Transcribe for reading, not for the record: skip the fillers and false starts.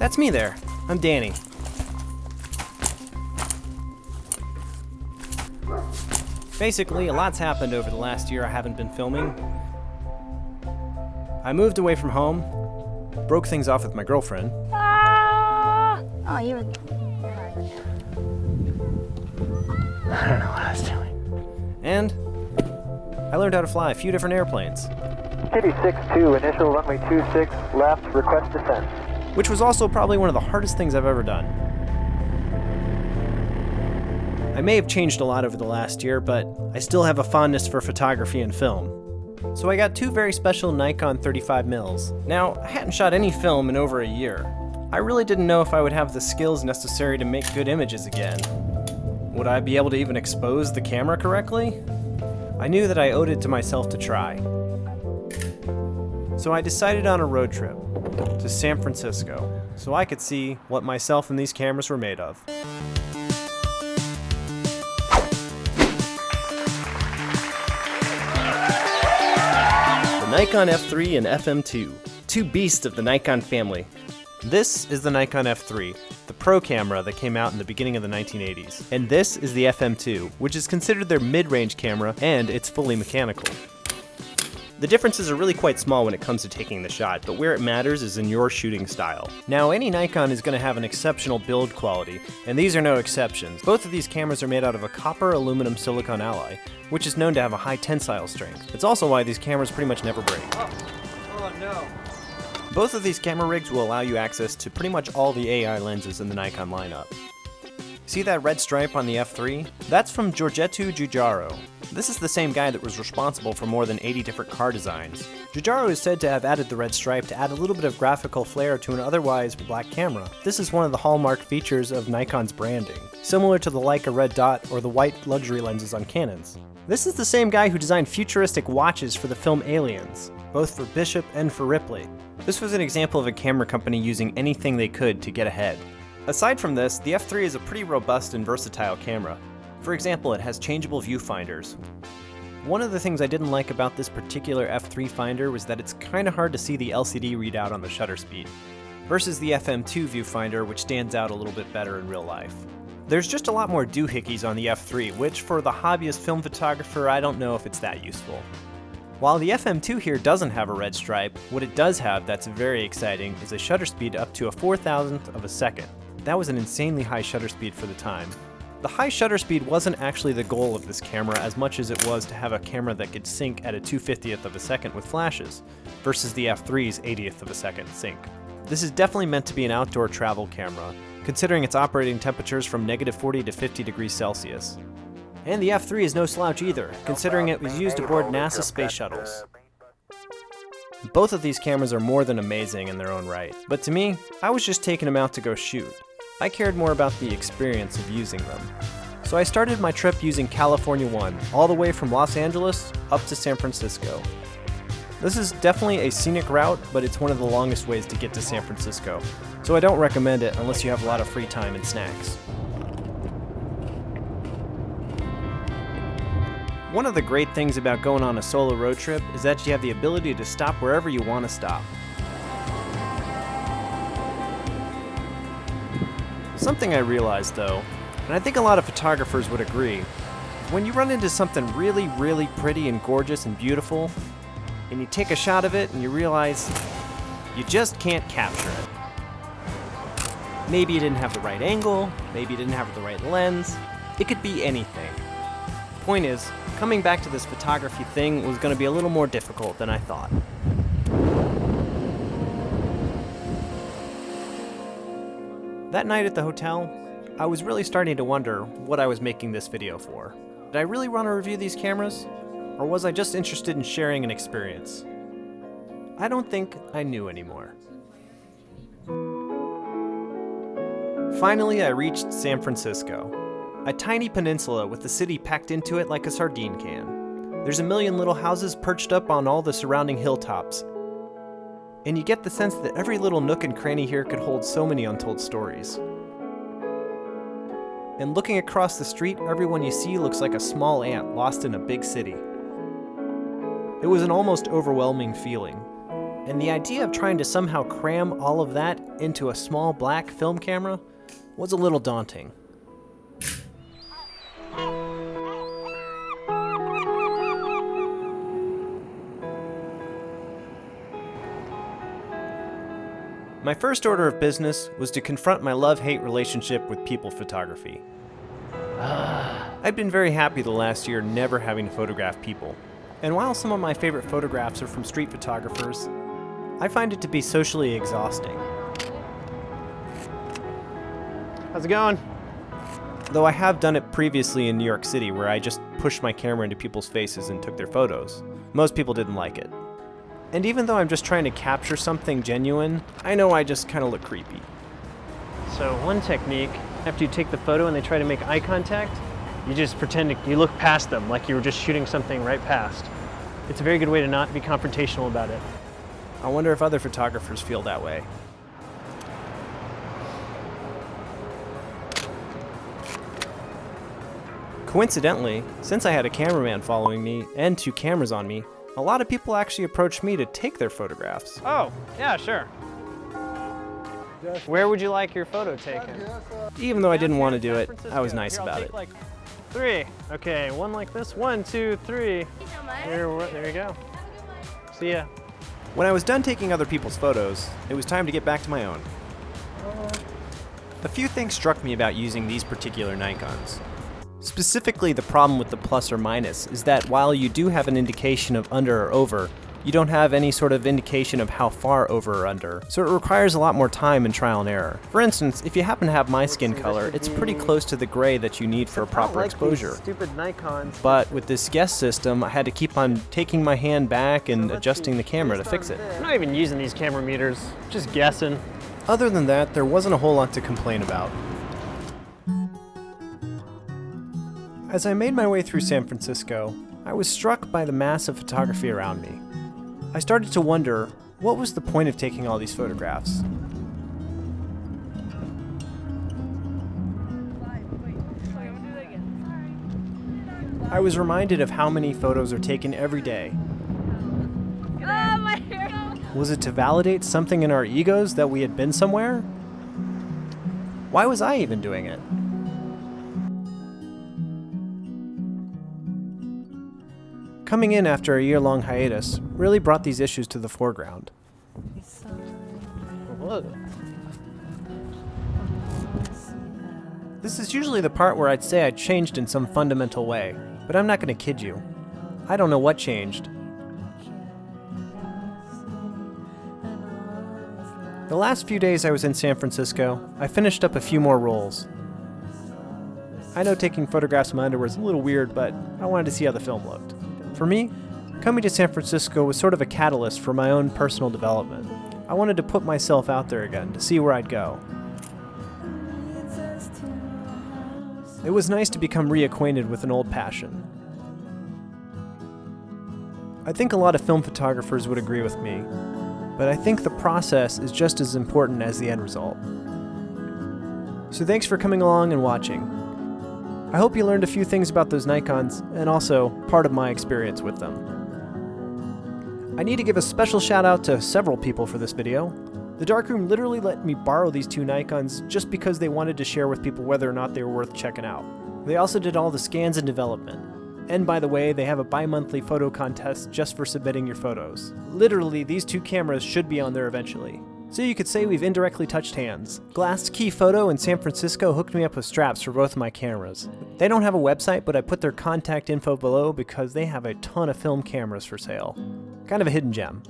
That's me there. I'm Danny. Basically, a lot's happened over the last year I haven't been filming. I moved away from home, broke things off with my girlfriend. Oh, you're hard. I don't know what I was doing. And I learned how to fly a few different airplanes. Kitty 6-2, initial runway 26, left, request descent. Which was also probably one of the hardest things I've ever done. I may have changed a lot over the last year, but I still have a fondness for photography and film. So I got two very special Nikon 35mm. Now, I hadn't shot any film in over a year. I really didn't know if I would have the skills necessary to make good images again. Would I be able to even expose the camera correctly? I knew that I owed it to myself to try. So I decided on a road trip to San Francisco so I could see what myself and these cameras were made of. The Nikon F3 and FM2, two beasts of the Nikon family. This is the Nikon F3, the pro camera that came out in the beginning of the 1980s. And this is the FM2, which is considered their mid-range camera, and it's fully mechanical. The differences are really quite small when it comes to taking the shot, but where it matters is in your shooting style. Now, any Nikon is going to have an exceptional build quality, and these are no exceptions. Both of these cameras are made out of a copper aluminum silicon alloy, which is known to have a high tensile strength. It's also why these cameras pretty much never break. Oh no. Both of these camera rigs will allow you access to pretty much all the AI lenses in the Nikon lineup. See that red stripe on the F3? That's from Giorgetto Giugiaro. This is the same guy that was responsible for more than 80 different car designs. Giugiaro is said to have added the red stripe to add a little bit of graphical flair to an otherwise black camera. This is one of the hallmark features of Nikon's branding, similar to the Leica red dot or the white luxury lenses on Canons. This is the same guy who designed futuristic watches for the film Aliens, both for Bishop and for Ripley. This was an example of a camera company using anything they could to get ahead. Aside from this, the F3 is a pretty robust and versatile camera. For example, it has changeable viewfinders. One of the things I didn't like about this particular F3 finder was that it's kinda hard to see the LCD readout on the shutter speed, versus the FM2 viewfinder, which stands out a little bit better in real life. There's just a lot more doohickeys on the F3, which for the hobbyist film photographer, I don't know if it's that useful. While the FM2 here doesn't have a red stripe, what it does have that's very exciting is a shutter speed up to a 4,000th of a second. That was an insanely high shutter speed for the time. The high shutter speed wasn't actually the goal of this camera as much as it was to have a camera that could sync at a 2/50th of a second with flashes, versus the F3's 80th of a second sync. This is definitely meant to be an outdoor travel camera, considering its operating temperatures from -40 to 50 degrees Celsius. And the F3 is no slouch either, considering it was used aboard NASA space shuttles. Both of these cameras are more than amazing in their own right, but to me, I was just taking them out to go shoot. I cared more about the experience of using them. So I started my trip using California 1, all the way from Los Angeles up to San Francisco. This is definitely a scenic route, but it's one of the longest ways to get to San Francisco, so I don't recommend it unless you have a lot of free time and snacks. One of the great things about going on a solo road trip is that you have the ability to stop wherever you want to stop. Something I realized though, and I think a lot of photographers would agree, when you run into something really, really pretty and gorgeous and beautiful, and you take a shot of it and you realize you just can't capture it. Maybe you didn't have the right angle, maybe you didn't have the right lens, it could be anything. Point is, coming back to this photography thing was going to be a little more difficult than I thought. That night at the hotel, I was really starting to wonder what I was making this video for. Did I really want to review these cameras? Or was I just interested in sharing an experience? I don't think I knew anymore. Finally, I reached San Francisco. A tiny peninsula with the city packed into it like a sardine can. There's a million little houses perched up on all the surrounding hilltops. And you get the sense that every little nook and cranny here could hold so many untold stories. And looking across the street, everyone you see looks like a small ant lost in a big city. It was an almost overwhelming feeling. and the idea of trying to somehow cram all of that into a small black film camera was a little daunting. My first order of business was to confront my love-hate relationship with people photography. I'd been very happy the last year never having to photograph people. And while some of my favorite photographs are from street photographers, I find it to be socially exhausting. How's it going? Though I have done it previously in New York City where I just pushed my camera into people's faces and took their photos. Most people didn't like it. And even though I'm just trying to capture something genuine, I know I just kind of look creepy. So one technique, after you take the photo and they try to make eye contact, you just pretend you look past them like you were just shooting something right past. It's a very good way to not be confrontational about it. I wonder if other photographers feel that way. Coincidentally, since I had a cameraman following me and 2 cameras on me, a lot of people actually approached me to take their photographs. Oh, yeah, sure. Where would you like your photo taken? Even though I didn't want to do it, I was nice Here, about I'll it. take like 3. Okay, one like this. 1, 2, 3. There you go. See ya. When I was done taking other people's photos, it was time to get back to my own. A few things struck me about using these particular Nikons. Specifically, the problem with the plus or minus is that while you do have an indication of under or over, you don't have any sort of indication of how far over or under, so it requires a lot more time and trial and error. For instance, if you happen to have my skin color, it's pretty close to the gray that you need for a proper exposure. Stupid Nikons. But with this guest system, I had to keep on taking my hand back and adjusting the camera to fix it. I'm not even using these camera meters, just guessing. Other than that, there wasn't a whole lot to complain about. As I made my way through San Francisco, I was struck by the mass of photography around me. I started to wonder, what was the point of taking all these photographs? I was reminded of how many photos are taken every day. Was it to validate something in our egos that we had been somewhere? Why was I even doing it? Coming in after a year-long hiatus really brought these issues to the foreground. This is usually the part where I'd say I changed in some fundamental way, but I'm not going to kid you. I don't know what changed. The last few days I was in San Francisco, I finished up a few more rolls. I know taking photographs of my underwear is a little weird, but I wanted to see how the film looked. For me, coming to San Francisco was sort of a catalyst for my own personal development. I wanted to put myself out there again to see where I'd go. It was nice to become reacquainted with an old passion. I think a lot of film photographers would agree with me, but I think the process is just as important as the end result. So thanks for coming along and watching. I hope you learned a few things about those Nikons, and also part of my experience with them. I need to give a special shout out to several people for this video. The darkroom literally let me borrow these 2 Nikons just because they wanted to share with people whether or not they were worth checking out. They also did all the scans and development. And by the way, they have a bi-monthly photo contest just for submitting your photos. Literally, these 2 cameras should be on there eventually. So you could say we've indirectly touched hands. Glass Key Photo in San Francisco hooked me up with straps for both of my cameras. They don't have a website, but I put their contact info below because they have a ton of film cameras for sale. Kind of a hidden gem.